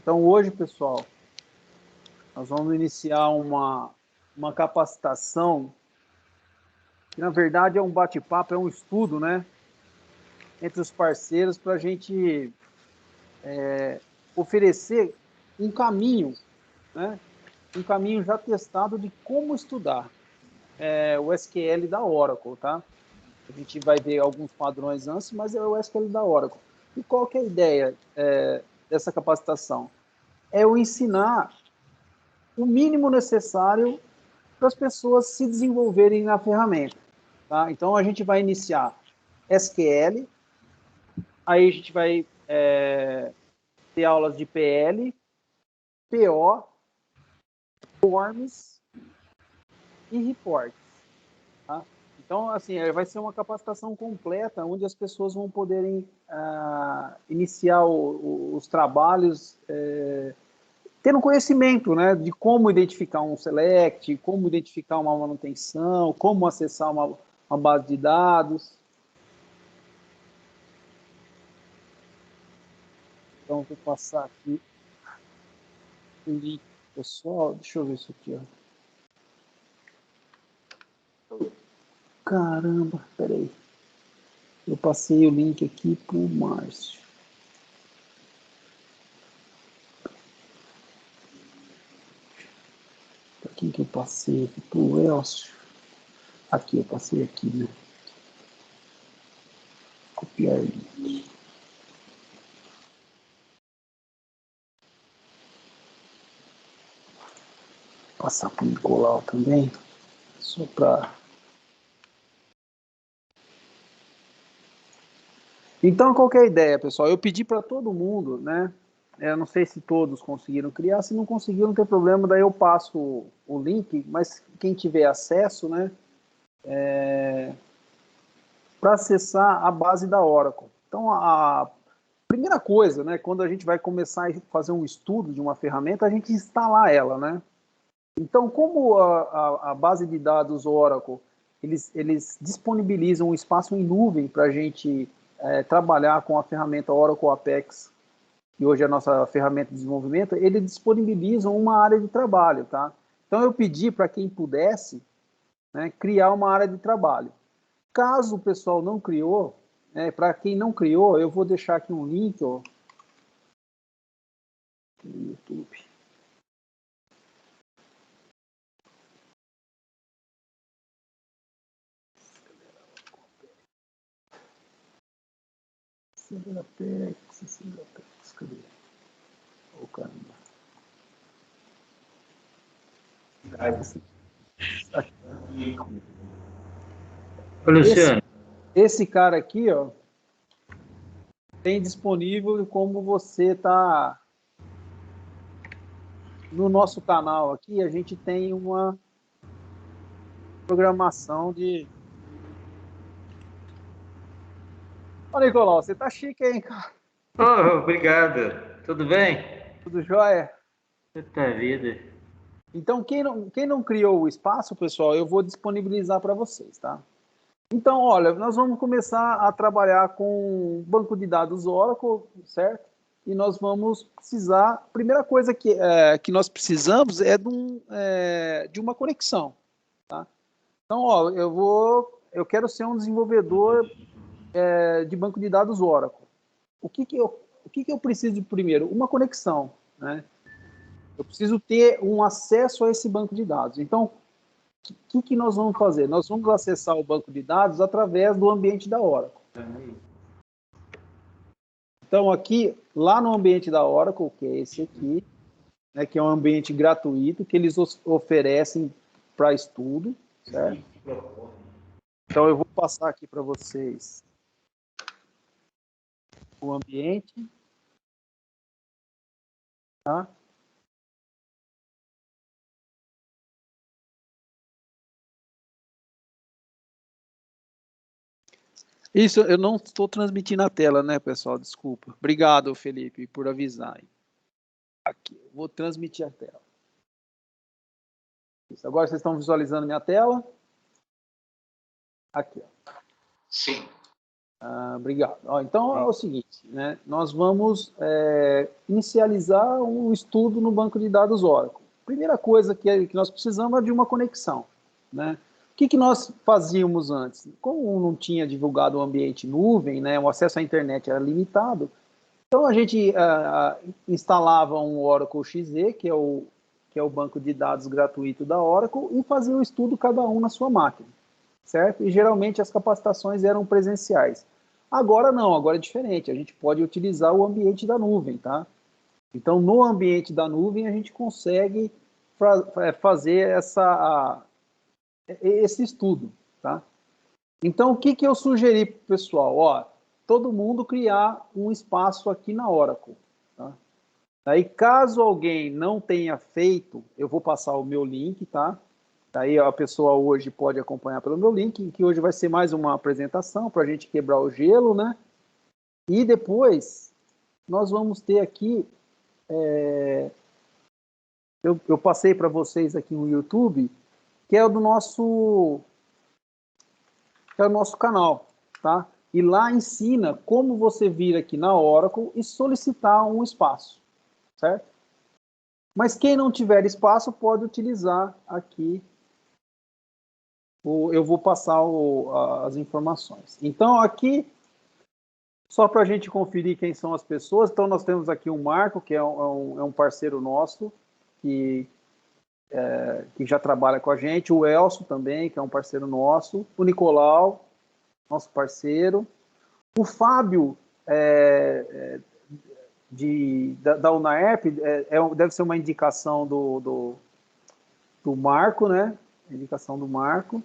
Então, hoje, pessoal, nós vamos iniciar uma capacitação, que na verdade é um bate-papo, é um estudo, né? Entre os parceiros para a gente oferecer um caminho, né? Um caminho já testado de como estudar o SQL da Oracle, tá? A gente vai ver alguns padrões antes, mas é o SQL da Oracle. E qual que é a ideia dessa capacitação? É eu ensinar o mínimo necessário para as pessoas se desenvolverem na ferramenta. Tá? Então, a gente vai iniciar SQL, aí a gente vai ter aulas de PL, PO, Forms e Reports. Tá? Então, assim, vai ser uma capacitação completa, onde as pessoas vão poderem iniciar os trabalhos tendo conhecimento, né, de como identificar um select, como identificar uma manutenção, como acessar uma base de dados. Então, vou passar aqui o link, pessoal. Deixa eu ver isso aqui, ó. Caramba, peraí. Eu passei o link aqui para o Márcio. Para quem que eu passei aqui? Para o Elcio. Aqui, eu passei aqui, né? Copiar link. Passar para o Nicolau também. Só para... Então, qual que é a ideia, pessoal? Eu pedi para todo mundo, né? Eu não sei se todos conseguiram criar, se não conseguiram, não tem problema, daí eu passo o link, mas quem tiver acesso, né? Para acessar a base da Oracle. Então, a primeira coisa, né? Quando a gente vai começar a fazer um estudo de uma ferramenta, a gente instalar ela, né? Então, como a base de dados Oracle, eles disponibilizam um espaço em nuvem para a gente trabalhar com a ferramenta Oracle Apex, que hoje é a nossa ferramenta de desenvolvimento, eles disponibilizam uma área de trabalho, tá? Então, eu pedi para quem pudesse, né, criar uma área de trabalho. Caso o pessoal não criou, para quem não criou, eu vou deixar aqui um link, ó, no YouTube. Cadê? Oh, caramba. Ô, Luciano. Esse cara aqui, ó, tem disponível como você está no nosso canal aqui, a gente tem uma programação de... Ô, Nicolau, você tá chique, hein, cara? Oh, obrigado. Tudo bem? Tudo jóia? Puta vida. Então, quem não criou o espaço, pessoal, eu vou disponibilizar para vocês, tá? Então, olha, nós vamos começar a trabalhar com banco de dados Oracle, certo? E nós vamos precisar... A primeira coisa que nós precisamos é de uma conexão, tá? Então, ó, eu quero ser um desenvolvedor de banco de dados Oracle. O que eu preciso de primeiro? Uma conexão, né? Eu preciso ter um acesso a esse banco de dados. Então, o que nós vamos fazer? Nós vamos acessar o banco de dados através do ambiente da Oracle. Então, aqui, lá no ambiente da Oracle, que é esse aqui, né, que é um ambiente gratuito, que eles oferecem para estudo, certo? Então, eu vou passar aqui para vocês o ambiente, tá? Isso, eu não estou transmitindo a tela, né, pessoal? Desculpa. Obrigado, Felipe, por avisar. Aqui, vou transmitir a tela. Isso. Agora vocês estão visualizando minha tela? Aqui, ó. Sim. Obrigado. Ó, então é o seguinte, né? Nós vamos inicializar um estudo no banco de dados Oracle. Primeira coisa que nós precisamos é de uma conexão, né? O que nós fazíamos antes? Como não tinha divulgado o ambiente nuvem, né? O acesso à internet era limitado, então a gente instalava um Oracle XZ, que é o banco de dados gratuito da Oracle, e fazia o estudo cada um na sua máquina, certo? E geralmente as capacitações eram presenciais. Agora não, agora é diferente, a gente pode utilizar o ambiente da nuvem, tá? Então, no ambiente da nuvem, a gente consegue fazer esse estudo, tá? Então, o que eu sugeri para o pessoal? Ó, todo mundo criar um espaço aqui na Oracle, tá? Aí, caso alguém não tenha feito, eu vou passar o meu link, tá? Aí a pessoa hoje pode acompanhar pelo meu link, que hoje vai ser mais uma apresentação para a gente quebrar o gelo, né? E depois nós vamos ter aqui, eu passei para vocês aqui no YouTube, que é o nosso canal, tá? E lá ensina como você vir aqui na Oracle e solicitar um espaço, certo? Mas quem não tiver espaço pode utilizar aqui. Eu vou passar as informações. Então, aqui, só para a gente conferir quem são as pessoas, então nós temos aqui o Marco, que é um parceiro nosso, que já trabalha com a gente, o Elcio também, que é um parceiro nosso, o Nicolau, nosso parceiro, o Fábio, da UNAERP, deve ser uma indicação do Marco, né? Indicação do Marco.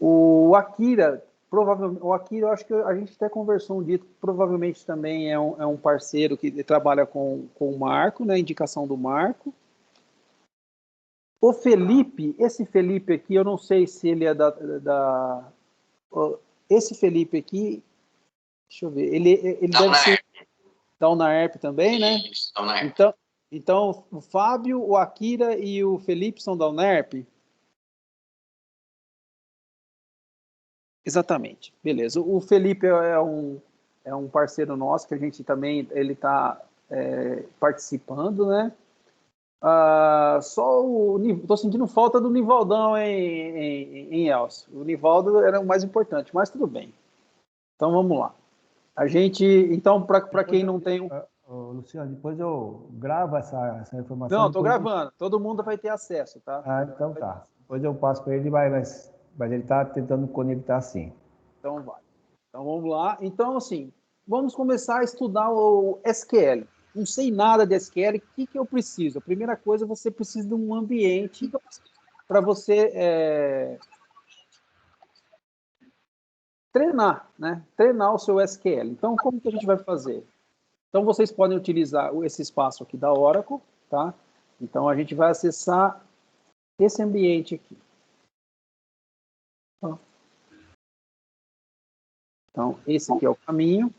O Akira, provavelmente, o Akira, eu acho que a gente até conversou um dia, provavelmente também é um parceiro que trabalha com o Marco, né? Indicação do Marco. O Felipe, esse Felipe aqui, eu não sei se ele é esse Felipe aqui, deixa eu ver, ele deve ser da UNAERP também, né? Isso, da UNAERP. Então, o Fábio, o Akira e o Felipe são da UNAERP? Exatamente, beleza. O Felipe é um parceiro nosso, que a gente também, ele está participando, né? Estou sentindo falta do Nivaldão em Elcio. O Nivaldo era o mais importante, mas tudo bem. Então, vamos lá. Então, para quem não tem... Luciano, depois eu gravo essa informação. Não, estou gravando. Todo mundo vai ter acesso, tá? Então tá. Depois eu passo para ele, mas ele está tentando conectar sim. Então vai. Então vamos lá. Então, assim, vamos começar a estudar o SQL. Não sei nada de SQL, o que eu preciso? A primeira coisa, você precisa de um ambiente para você treinar, né? Treinar o seu SQL. Então, como que a gente vai fazer? Então, vocês podem utilizar esse espaço aqui da Oracle, tá? Então, a gente vai acessar esse ambiente aqui. Então, esse aqui é o caminho.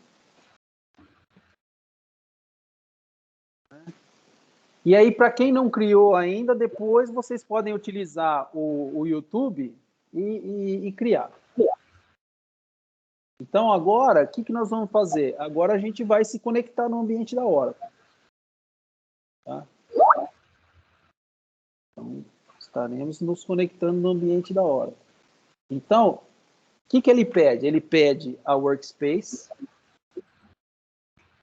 E aí, para quem não criou ainda, depois vocês podem utilizar o YouTube e criar. Então, agora, o que nós vamos fazer? Agora a gente vai se conectar no ambiente da Oracle. Tá? Então, estaremos nos conectando no ambiente da Oracle. Então, o que ele pede? Ele pede a workspace.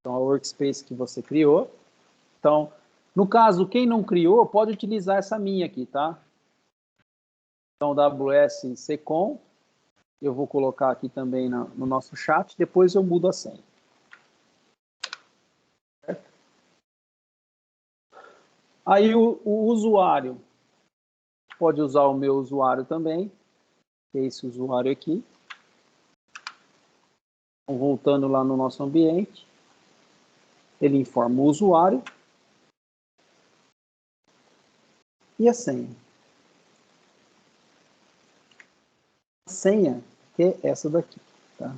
Então, a workspace que você criou. Então, no caso, quem não criou, pode utilizar essa minha aqui, tá? Então, AWS Secom. Eu vou colocar aqui também no nosso chat, depois eu mudo a senha. Certo? Aí o usuário pode usar o meu usuário também, que é esse usuário aqui. Então, voltando lá no nosso ambiente, ele informa o usuário e a senha. A senha que é essa daqui, tá?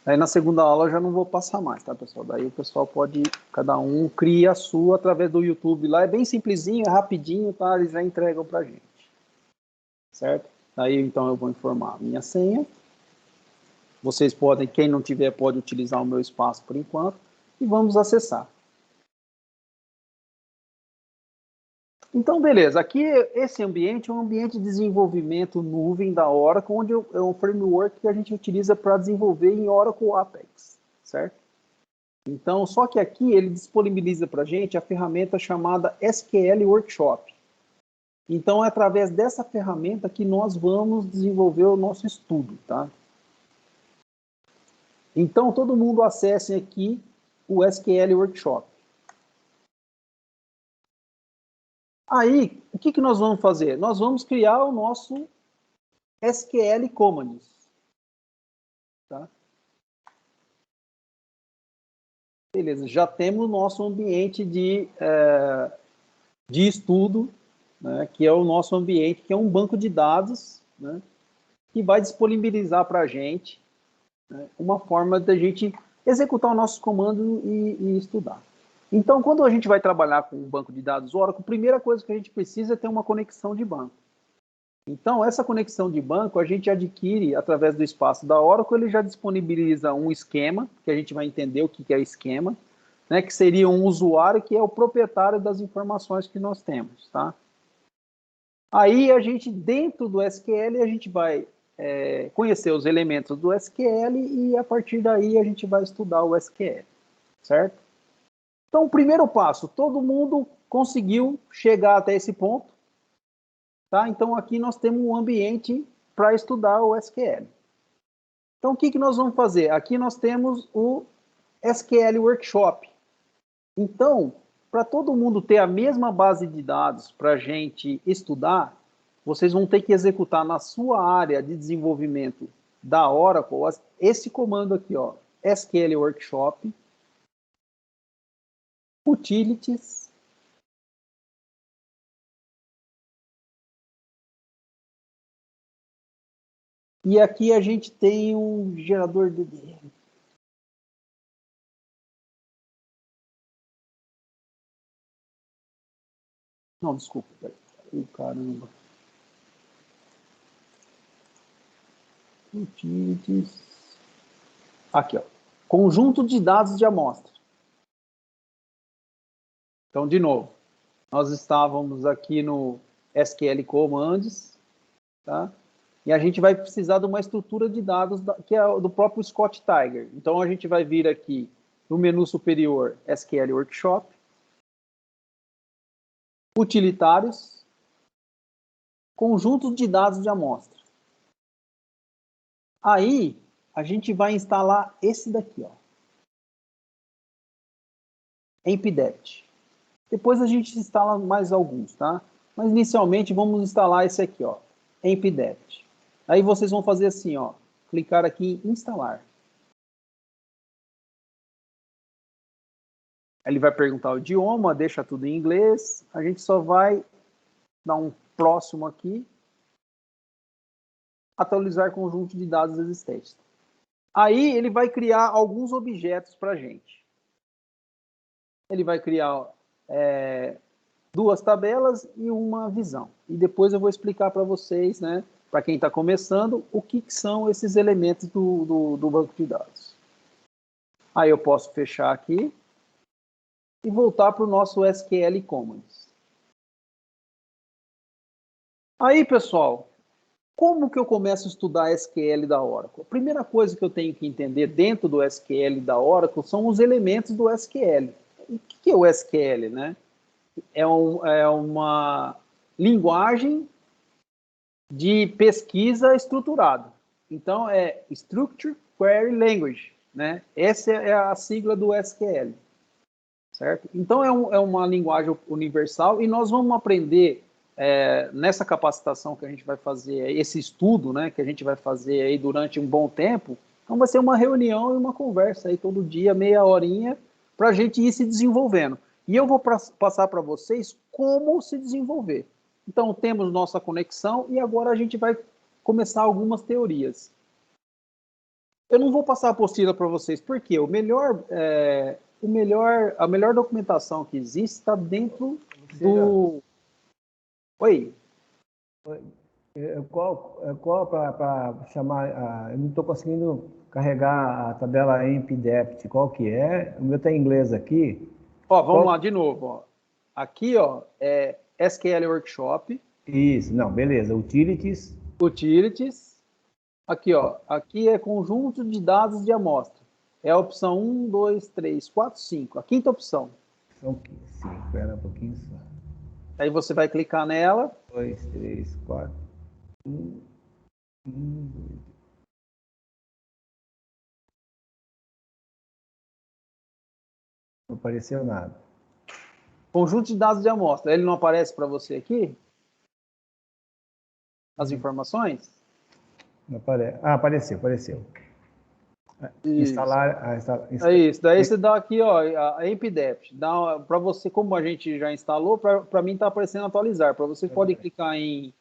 Aí na segunda aula eu já não vou passar mais, tá, pessoal? Daí o pessoal pode, cada um cria a sua através do YouTube lá. É bem simplesinho, é rapidinho, tá? Eles já entregam pra gente. Certo? Daí então eu vou informar a minha senha. Vocês podem, quem não tiver, pode utilizar o meu espaço por enquanto. E vamos acessar. Então, beleza. Aqui, esse ambiente é um ambiente de desenvolvimento nuvem da Oracle, onde é um framework que a gente utiliza para desenvolver em Oracle Apex, certo? Então, só que aqui ele disponibiliza para a gente a ferramenta chamada SQL Workshop. Então, é através dessa ferramenta que nós vamos desenvolver o nosso estudo, tá? Então, todo mundo acesse aqui o SQL Workshop. Aí, o que nós vamos fazer? Nós vamos criar o nosso SQL Commands. Tá? Beleza, já temos o nosso ambiente de estudo, né, que é o nosso ambiente, que é um banco de dados, né, que vai disponibilizar para a gente, né, uma forma da gente executar os nossos comandos e estudar. Então, quando a gente vai trabalhar com um banco de dados Oracle, a primeira coisa que a gente precisa é ter uma conexão de banco. Então, essa conexão de banco a gente adquire através do espaço da Oracle, ele já disponibiliza um esquema, que a gente vai entender o que é esquema, né, que seria um usuário que é o proprietário das informações que nós temos, tá? Aí a gente, dentro do SQL, a gente vai conhecer os elementos do SQL e a partir daí a gente vai estudar o SQL, certo? Então, o primeiro passo, todo mundo conseguiu chegar até esse ponto, tá? Então, aqui nós temos um ambiente para estudar o SQL. Então, o que nós vamos fazer? Aqui nós temos o SQL Workshop. Então, para todo mundo ter a mesma base de dados para a gente estudar, vocês vão ter que executar na sua área de desenvolvimento da Oracle esse comando aqui, ó, SQL Workshop, Utilities, e aqui a gente tem um gerador de DDM. Não, desculpa. Caramba. Utilities. Aqui, ó. Conjunto de dados de amostra. Então, de novo, nós estávamos aqui no SQL Commands, tá? E a gente vai precisar de uma estrutura de dados que é do próprio Scott Tiger. Então, a gente vai vir aqui no menu superior SQL Workshop, utilitários, conjunto de dados de amostra. Aí, a gente vai instalar esse daqui, ó, AmpDept. Depois a gente instala mais alguns, tá? Mas inicialmente vamos instalar esse aqui, ó, AmpDept. Aí vocês vão fazer assim, ó, clicar aqui em instalar. Ele vai perguntar o idioma, deixa tudo em inglês. A gente só vai dar um próximo aqui. Atualizar conjunto de dados existentes. Aí ele vai criar alguns objetos para a gente. Ele vai criar duas tabelas e uma visão. E depois eu vou explicar para vocês, né, para quem está começando, o que são esses elementos do banco de dados. Aí eu posso fechar aqui e voltar para o nosso SQL Commands. Aí, pessoal, como que eu começo a estudar SQL da Oracle? A primeira coisa que eu tenho que entender dentro do SQL da Oracle são os elementos do SQL. O que é o SQL, né? É uma linguagem de pesquisa estruturada. Então, é Structure Query Language, né? Essa é a sigla do SQL, certo? Então, é uma linguagem universal e nós vamos aprender nessa capacitação que a gente vai fazer, esse estudo, né, que a gente vai fazer aí durante um bom tempo. Então, vai ser uma reunião e uma conversa aí todo dia, meia horinha, para a gente ir se desenvolvendo. E eu vou passar para vocês como se desenvolver. Então, temos nossa conexão e agora a gente vai começar algumas teorias. Eu não vou passar a apostila para vocês, porque a melhor documentação que existe está dentro do... Oi? Qual para chamar? Eu não estou conseguindo carregar a tabela EMP-DEPT, qual que é? O meu está em inglês aqui. Ó, vamos lá de novo. Ó. Aqui, ó, é SQL Workshop. Isso, não, beleza. Utilities. Utilities. Aqui, ó. Aqui é conjunto de dados de amostra. É a opção 1, 2, 3, 4, 5. A quinta opção. São 5, espera um pouquinho só. Aí você vai clicar nela. 2, 3, 4. 1, 2. Não apareceu nada. Conjunto de dados de amostra. Ele não aparece para você aqui? As informações? Não apare... Ah, apareceu. Instalar. É isso. Daí você dá aqui, ó, a EMP-DEPT. Para você, como a gente já instalou, para mim está aparecendo atualizar. Para você pode clicar em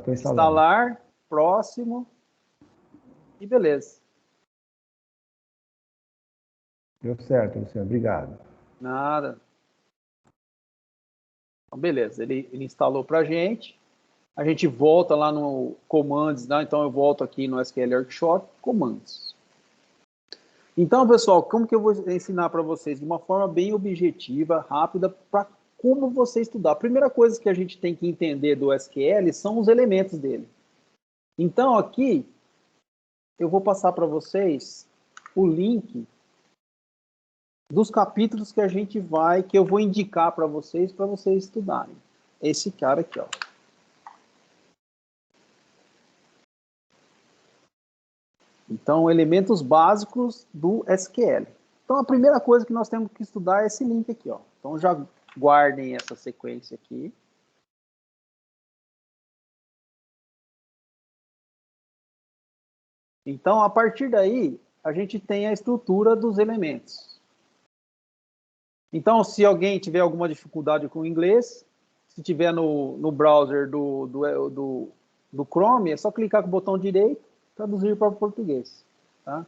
instalar, próximo e beleza. Deu certo, Luciano. Obrigado. Nada. Então, beleza. Ele instalou para a gente. A gente volta lá no Commands, né? Então eu volto aqui no SQL Workshop, Commands. Então, pessoal, como que eu vou ensinar para vocês? De uma forma bem objetiva, rápida, para como você estudar. A primeira coisa que a gente tem que entender do SQL são os elementos dele. Então, aqui, eu vou passar para vocês o link dos capítulos que que eu vou indicar para vocês estudarem. Esse cara aqui, ó. Então, elementos básicos do SQL. Então, a primeira coisa que nós temos que estudar é esse link aqui, ó. Então, já guardem essa sequência aqui. Então, a partir daí, a gente tem a estrutura dos elementos. Então, se alguém tiver alguma dificuldade com o inglês, se tiver no browser do Chrome, é só clicar com o botão direito, traduzir para o português. Tá?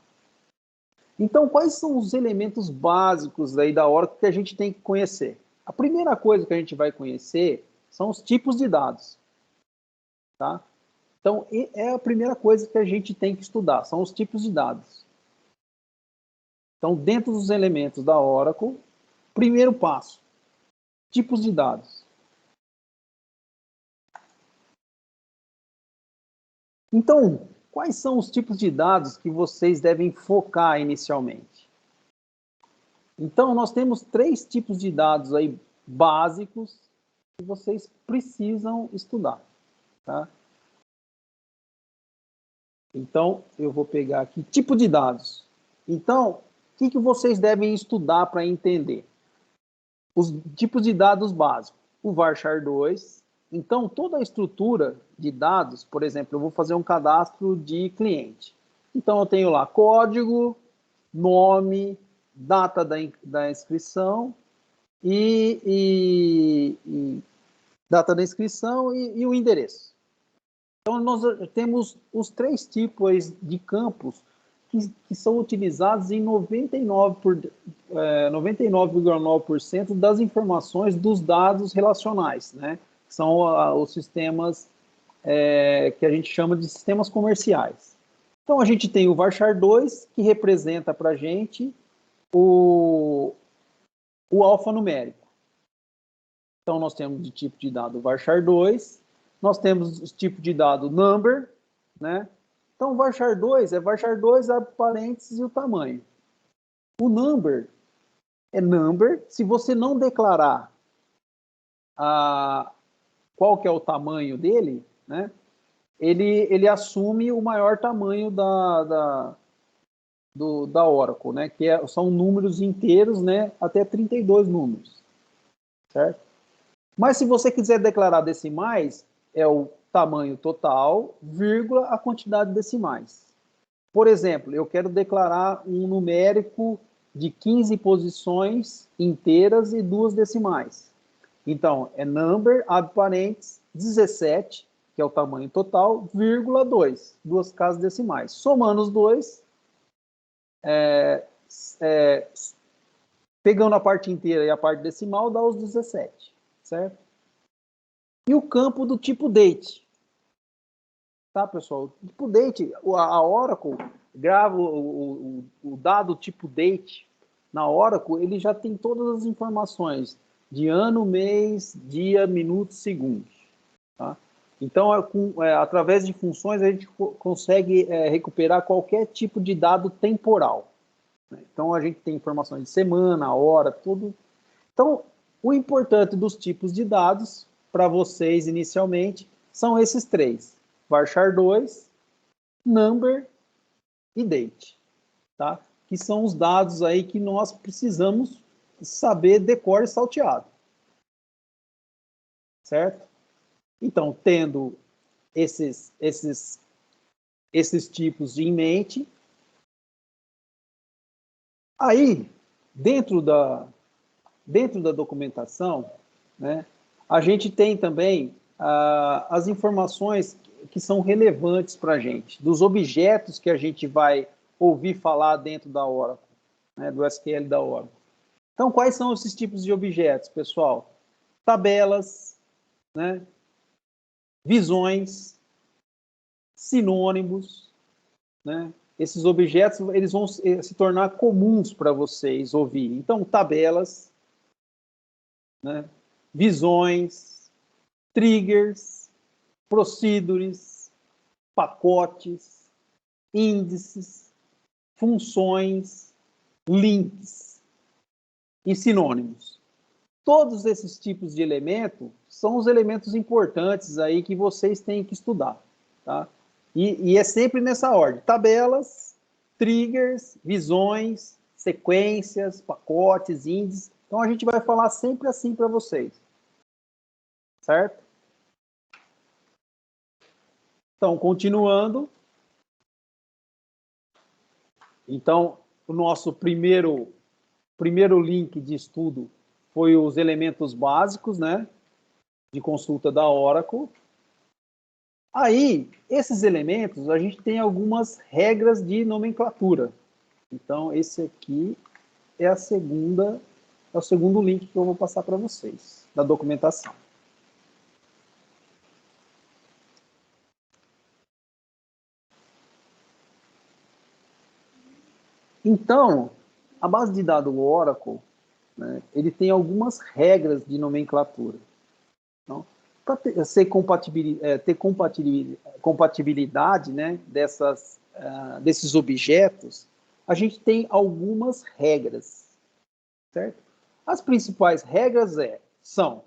Então, quais são os elementos básicos aí da Oracle que a gente tem que conhecer? A primeira coisa que a gente vai conhecer são os tipos de dados. Tá? Então, é a primeira coisa que a gente tem que estudar, são os tipos de dados. Então, dentro dos elementos da Oracle, primeiro passo, tipos de dados. Então, quais são os tipos de dados que vocês devem focar inicialmente? Então, nós temos 3 tipos de dados aí básicos que vocês precisam estudar. Tá? Então, eu vou pegar aqui, tipo de dados. Então, o que vocês devem estudar para entender? Os tipos de dados básicos. O varchar 2. Então, toda a estrutura de dados, por exemplo, eu vou fazer um cadastro de cliente. Então, eu tenho lá código, nome, data da inscrição data da inscrição e o endereço. Então, nós temos os 3 tipos de campos que são utilizados em 99,9% das informações dos dados relacionais, né? São os sistemas que a gente chama de sistemas comerciais. Então, a gente tem o varchar 2, que representa para a gente o alfanumérico. Então, nós temos de tipo de dado varchar 2, nós temos o tipo de dado number, né? Então, o varchar 2 é varchar 2, abre parênteses e o tamanho. O number é number. Se você não declarar qual que é o tamanho dele, né? Ele assume o maior tamanho da Oracle, né? Que são números inteiros, né? Até 32 números, certo? Mas se você quiser declarar decimais, é o tamanho total, vírgula, a quantidade de decimais. Por exemplo, eu quero declarar um numérico de 15 posições inteiras e 2 decimais. Então, é number, abre parênteses, 17, que é o tamanho total, vírgula 2, 2 casas decimais. Somando os dois, pegando a parte inteira e a parte decimal, dá os 17, certo? E o campo do tipo date. tá, pessoal? Tipo date, a Oracle grava o dado tipo date na Oracle, ele já tem todas as informações de ano, mês, dia, minuto, segundos, tá? Então, através de funções, a gente consegue recuperar qualquer tipo de dado temporal, né? Então, a gente tem informações de semana, hora, tudo. Então, o importante dos tipos de dados, para vocês inicialmente, são esses três: varchar 2, number e date, tá? Que são os dados aí que nós precisamos saber decor e salteado, certo? Então, tendo esses tipos em mente, aí, dentro da documentação, né, a gente tem também as informações que são relevantes para a gente, dos objetos que a gente vai ouvir falar dentro da Oracle, né, do SQL da Oracle. Então, quais são esses tipos de objetos, pessoal? Tabelas, né, visões, sinônimos, né? Esses objetos, eles vão se tornar comuns para vocês ouvir. Então, tabelas, né, visões, triggers, procedures, pacotes, índices, funções, links e sinônimos. Todos esses tipos de elemento são os elementos importantes aí que vocês têm que estudar, tá? E é sempre nessa ordem: tabelas, triggers, visões, sequências, pacotes, índices. Então, a gente vai falar sempre assim para vocês, certo? Então, continuando. Então, o nosso primeiro link de estudo foi os elementos básicos, né, de consulta da Oracle. Aí, esses elementos, a gente tem algumas regras de nomenclatura. Então, esse aqui é o segundo link que eu vou passar para vocês, da documentação. Então, a base de dados Oracle, né, ele tem algumas regras de nomenclatura. Então, para ter compatibilidade, né, desses objetos, a gente tem algumas regras, certo? As principais regras são,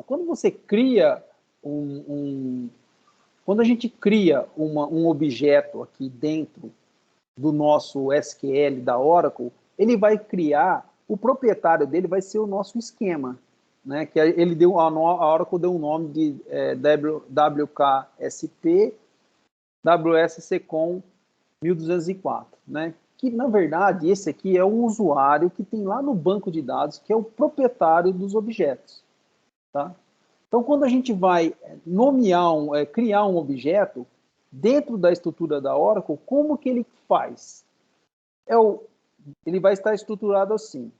quando você cria quando a gente cria um objeto aqui dentro do nosso SQL da Oracle, ele vai criar, o proprietário dele vai ser o nosso esquema, né? Que ele deu, a Oracle deu um nome de WKSP WSCOM 1204, né? Que, na verdade, esse aqui é um usuário que tem lá no banco de dados, que é o proprietário dos objetos, tá? Então, quando a gente vai criar um objeto dentro da estrutura da Oracle, como que ele faz? Ele vai estar estruturado assim: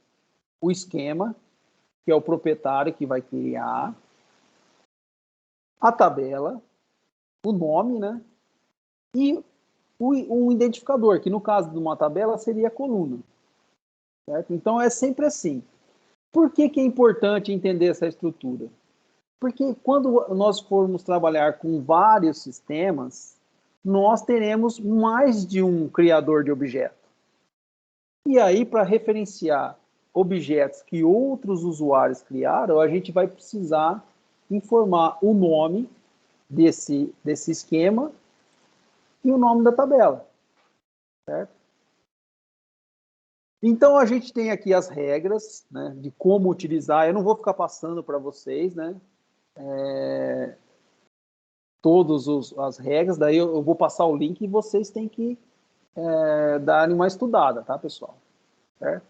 o esquema, que é o proprietário que vai criar, a tabela, o nome, né? E um identificador, que no caso de uma tabela seria a coluna, certo? Então, é sempre assim. Por que é importante entender essa estrutura? Porque quando nós formos trabalhar com vários sistemas, nós teremos mais de um criador de objeto. E aí, para referenciar objetos que outros usuários criaram, a gente vai precisar informar o nome desse esquema e o nome da tabela, certo? Então, a gente tem aqui as regras, né, de como utilizar. Eu não vou ficar passando para vocês, né, todas as regras. Daí eu vou passar o link e vocês têm que darem uma estudada, tá, pessoal? Certo?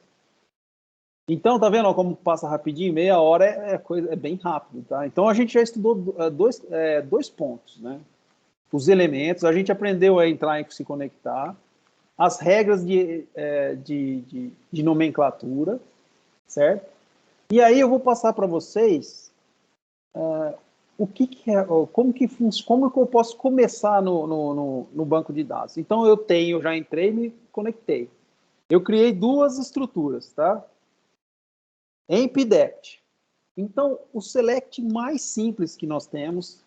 Então, tá vendo como passa rapidinho? Meia hora é bem rápido, tá? Então, a gente já estudou dois pontos, né? Os elementos, a gente aprendeu a entrar e se conectar, as regras de nomenclatura, certo? E aí eu vou passar para vocês como que eu posso começar no banco de dados? Então, eu já entrei e me conectei. Eu criei duas estruturas, tá? Emp e Dept. Então, o select mais simples que nós temos,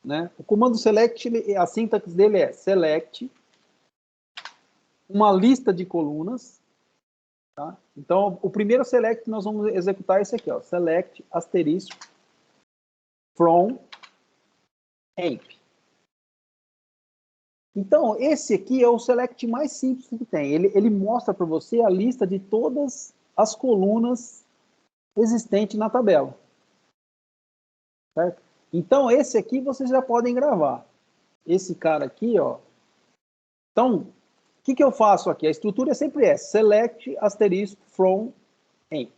né? O comando select, a sintaxe dele é select uma lista de colunas, tá? Então, o primeiro select que nós vamos executar é esse aqui, ó, select asterisco from emp. Então, esse aqui é o select mais simples que tem. Ele mostra para você a lista de todas as colunas existentes na tabela. Certo? Então, esse aqui vocês já podem gravar. Esse cara aqui, ó. Então, o que eu faço aqui? A estrutura sempre é select asterisco from emp.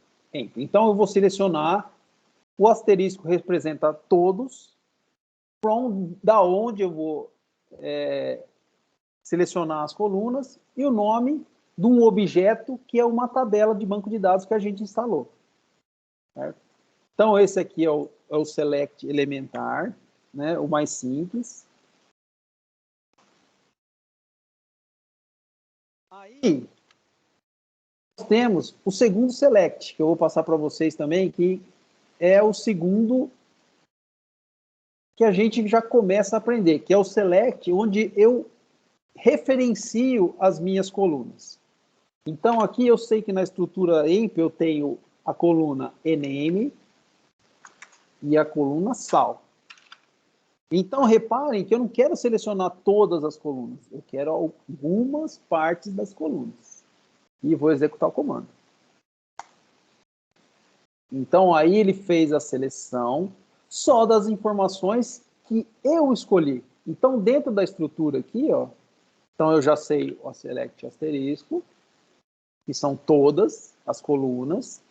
Então, eu vou selecionar, o asterisco representa todos, from, da onde eu vou selecionar as colunas, e o nome de um objeto que é uma tabela de banco de dados que a gente instalou. Certo? Então, esse aqui é o select elementar, né, o mais simples. Aí, nós temos o segundo select, que eu vou passar para vocês também, que é o segundo que a gente já começa a aprender, que é o select, onde eu referencio as minhas colunas. Então, aqui eu sei que na estrutura emp eu tenho a coluna ename e a coluna sal. Então, reparem que eu não quero selecionar todas as colunas, eu quero algumas partes das colunas. E vou executar o comando. Então, aí ele fez a seleção só das informações que eu escolhi. Então, dentro da estrutura aqui, ó, então eu já sei o select asterisco, que são todas as colunas,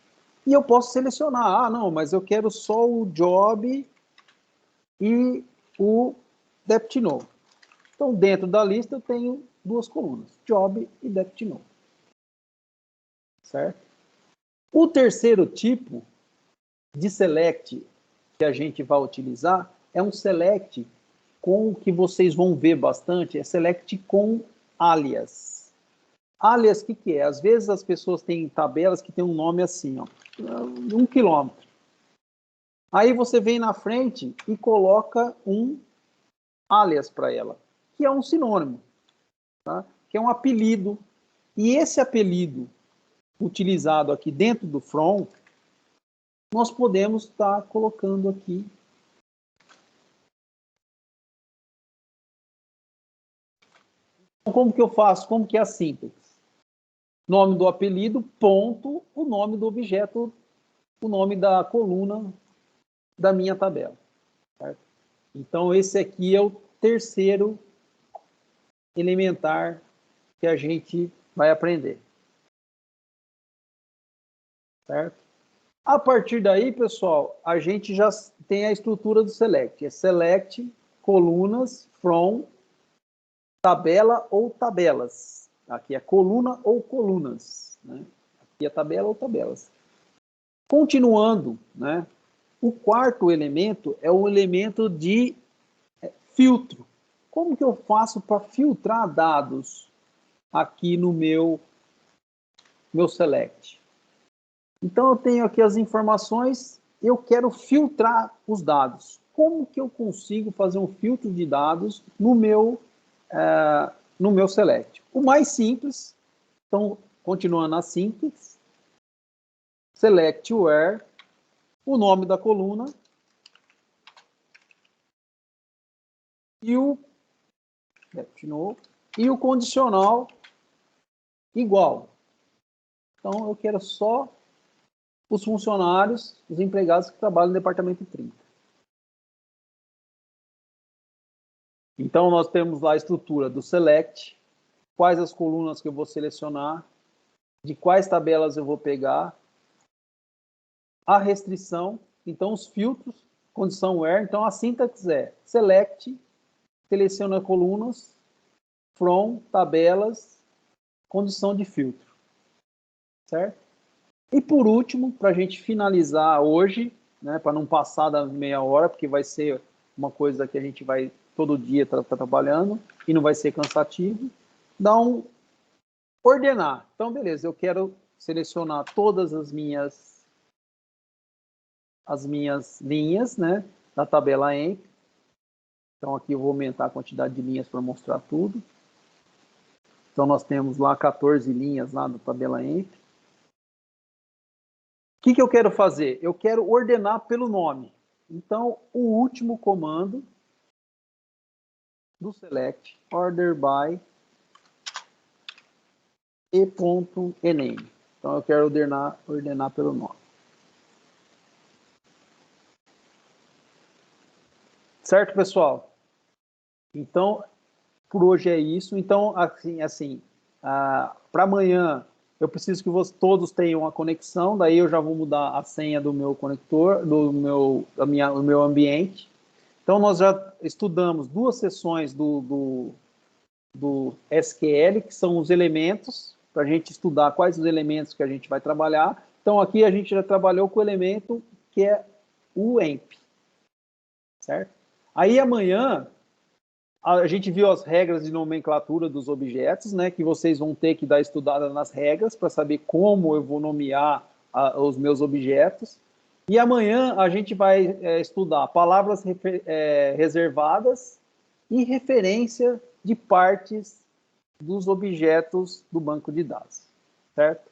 e eu posso selecionar, ah, não, mas eu quero só o job e o depth_no. Então, dentro da lista, eu tenho duas colunas, job e depth_no. Certo? O terceiro tipo de select que a gente vai utilizar é um select com que vocês vão ver bastante, é select com alias. Alias, o que é? Às vezes as pessoas têm tabelas que tem um nome assim, ó, 1 quilômetro. Aí você vem na frente e coloca um alias para ela, que é um sinônimo, tá? Que é um apelido. E esse apelido utilizado aqui dentro do from, nós podemos estar colocando aqui. Então, como que eu faço? Como que é a sintaxe? Nome do apelido, ponto, o nome do objeto, o nome da coluna da minha tabela. Certo? Então, esse aqui é o terceiro elementar que a gente vai aprender. Certo? A partir daí, pessoal, a gente já tem a estrutura do select. É select, colunas, from, tabela ou tabelas. Aqui é coluna ou colunas. Né? Aqui é tabela ou tabelas. Continuando, né? O quarto elemento é o elemento de filtro. Como que eu faço para filtrar dados aqui no meu select? Então, eu tenho aqui as informações, eu quero filtrar os dados. Como que eu consigo fazer um filtro de dados no meu select? O mais simples, então, continuando a simples, select where, o nome da coluna, e o condicional igual. Então, eu quero só os funcionários, os empregados que trabalham no departamento 30. Então, nós temos lá a estrutura do select, quais as colunas que eu vou selecionar, de quais tabelas eu vou pegar, a restrição, então os filtros, condição where, então a sintaxe é select, seleciona colunas, from, tabelas, condição de filtro. Certo? E por último, para a gente finalizar hoje, né, para não passar da meia hora, porque vai ser uma coisa que a gente vai todo dia tá trabalhando e não vai ser cansativo. Ordenar. Então, beleza, eu quero selecionar todas as minhas linhas, né, da tabela EMP. Então, aqui eu vou aumentar a quantidade de linhas para mostrar tudo. Então, nós temos lá 14 linhas lá da tabela EMP. O que eu quero fazer? Eu quero ordenar pelo nome. Então, o último comando do select, order by e.ename. Então, eu quero ordenar pelo nome. Certo, pessoal? Então, por hoje é isso. Então, assim para amanhã, eu preciso que todos tenham a conexão, daí eu já vou mudar a senha do meu conector, do meu ambiente. Então, nós já estudamos 2 sessões do SQL, que são os elementos, para a gente estudar quais os elementos que a gente vai trabalhar. Então, aqui a gente já trabalhou com o elemento que é o EMP, certo? Aí, amanhã, a gente viu as regras de nomenclatura dos objetos, né, que vocês vão ter que dar estudada nas regras para saber como eu vou nomear os meus objetos. E amanhã a gente vai estudar palavras reservadas e referência de partes dos objetos do banco de dados, certo?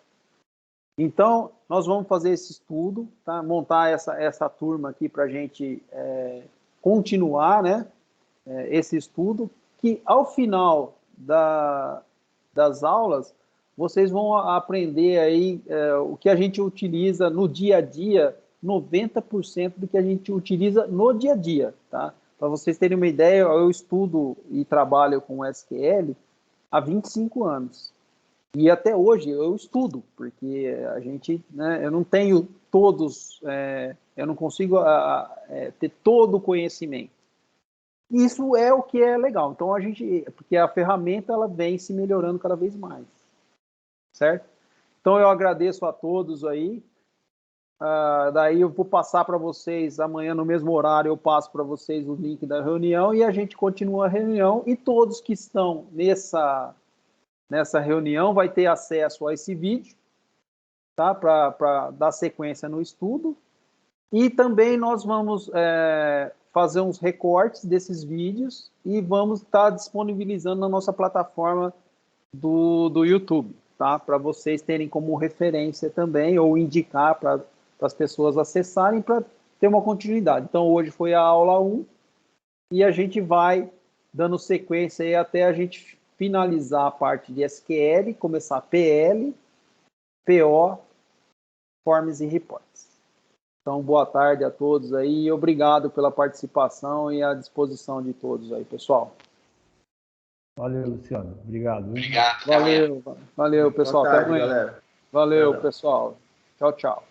Então, nós vamos fazer esse estudo, tá? Montar essa turma aqui para a gente continuar, né? Esse estudo, que ao final das aulas, vocês vão aprender aí o que a gente utiliza no dia a dia, 90% do que a gente utiliza no dia a dia, tá? Para vocês terem uma ideia, eu estudo e trabalho com SQL há 25 anos. E até hoje eu estudo, porque a gente, né, eu não tenho todos, eu não consigo ter todo o conhecimento. Isso é o que é legal. Então, porque a ferramenta, ela vem se melhorando cada vez mais, certo? Então, eu agradeço a todos aí. Daí eu vou passar para vocês, amanhã no mesmo horário, eu passo para vocês o link da reunião e a gente continua a reunião. E todos que estão nessa reunião vai ter acesso a esse vídeo, tá? Para dar sequência no estudo. E também nós vamos fazer uns recortes desses vídeos e vamos estar disponibilizando na nossa plataforma do YouTube, tá? Para vocês terem como referência também, ou indicar para as pessoas acessarem para ter uma continuidade. Então, hoje foi a aula 1 e a gente vai dando sequência aí até a gente finalizar a parte de SQL, começar PL, PO, Forms e Reports. Então, boa tarde a todos aí e obrigado pela participação e a disposição de todos aí, pessoal. Valeu, Luciano. Obrigado. Obrigado. Valeu pessoal. Boa tarde, até amanhã. galera. Valeu, pessoal. Tchau, tchau.